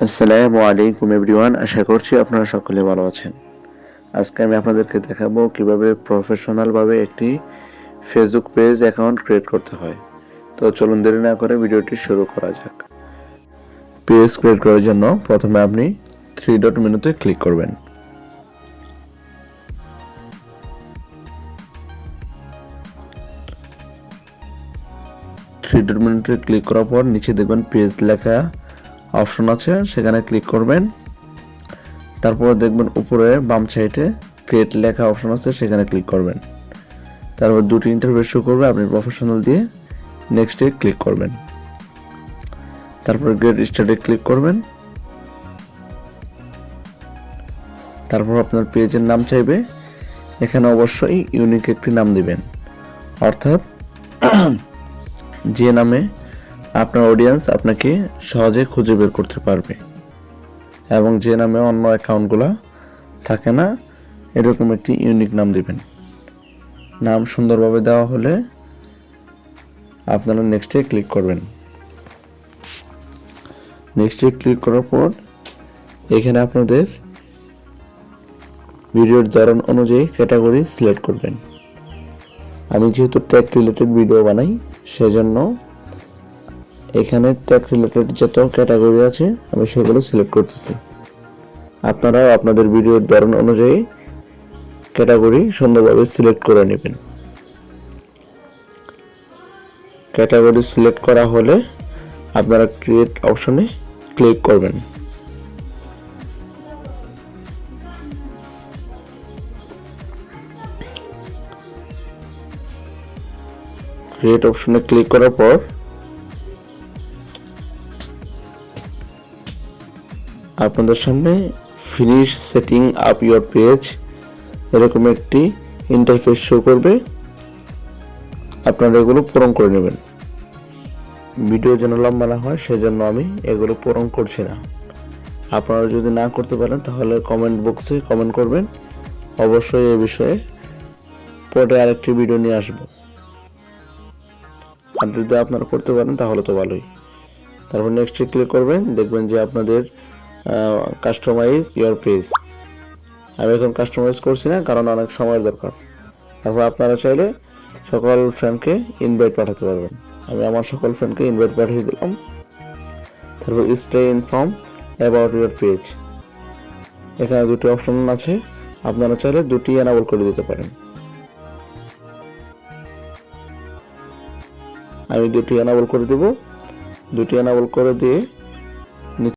আসসালামু আলাইকুম এভরিওয়ান, আশা করছি আপনারা সকলে ভালো আছেন। আজকে আমি আপনাদেরকে দেখাবো কিভাবে প্রফেশনালভাবে একটি ফেসবুক পেজ অ্যাকাউন্ট ক্রিয়েট করতে হয়। তো চলুন দেরি না করে ভিডিওটি শুরু করা যাক। পেজ ক্রিয়েট করার জন্য প্রথমে আপনি থ্রি ডট মেনুতে ক্লিক করবেন। থ্রি ডট মেনুতে ক্লিক করার পর নিচে দেখবেন পেজ লেখা অপশন আছে, সেখানে ক্লিক করবেন। তারপর দেখবেন উপরে বাম সাইডে ক্রিয়েট লেখা অপশন আছে, সেখানে ক্লিক করবেন। তারপর দুটি ইন্টারফেস শো করবে, আপনি প্রফেশনাল দিয়ে নেক্সটে ক্লিক করবেন। তারপর গেট স্টার্টে ক্লিক করবেন। তারপর আপনার পেজের নাম চাইবে, এখানে অবশ্যই ইউনিক একটি নাম দিবেন, অর্থাৎ যে নামে আপনার অডিয়েন্স আপনাকে সহজে খুঁজে বের করতে পারবে এবং যে নামে অন্য অ্যাকাউন্টগুলো থাকে না, এরকম একটি ইউনিক নাম দিবেন। নাম সুন্দরভাবে দেওয়া হলে আপনারা নেক্সটে ক্লিক করবেন। নেক্সটে ক্লিক করার পর এখানে আপনাদের ভিডিওর ধরন অনুযায়ী ক্যাটাগরি সিলেক্ট করবেন। আমি যেহেতু ট্যাগ রিলেটেড ভিডিও বানাই, সেজন্য এখানে ট্যাগ রিলেটেড যত ক্যাটাগরি আছে আমি সেগুলো সিলেক্ট করতেছি। আপনারাও আপনাদের ভিডিওর ধরন অনুযায়ী ক্যাটাগরি সুন্দরভাবে সিলেক্ট করে নেবেন। ক্যাটাগরি সিলেক্ট করা হলে আপনারা ক্রিয়েট অপশনে ক্লিক করবেন। ক্রিয়েট অপশনে ক্লিক করার পর আপনাদের সামনে finish setting up your page এরকম একটি ইন্টারফেস শো করবে। আপনারা এগুলো পূরণ করে নেবেন। ভিডিও যেন লম্বা না হয় সেজন্য আমি এগুলো পূরণ করছি না। আপনারা যদি না করতে পারেন তাহলে কমেন্ট বক্সে কমেন্ট করবেন, অবশ্যই এই বিষয়ে পরে আরেকটি ভিডিও নিয়ে আসবো। আর যদি আপনারা করতে পারেন তাহলে তো ভালোই। তারপর নেক্সটে ক্লিক করবেন, দেখবেন যে আপনাদের কাস্টমাইজ ইউর পেজ। আমি এখন কাস্টমাইজ করছি না, কারণ অনেক সময়ের দরকার। তারপর আপনারা চাইলে সকল ফ্রেন্ডকে ইনভাইট পাঠাতে পারবেন। আমি আমার সকল ফ্রেন্ডকে ইনভাইট পাঠিয়ে দিলাম। তারপর stay inform about your page, এখানে দুটি অপশন আছে, আপনারা চাইলে দুটি এনাবল করে দিতে পারেন। আমি দুটি এনাবল করে দেব। দুটি এনাবল করে দিয়ে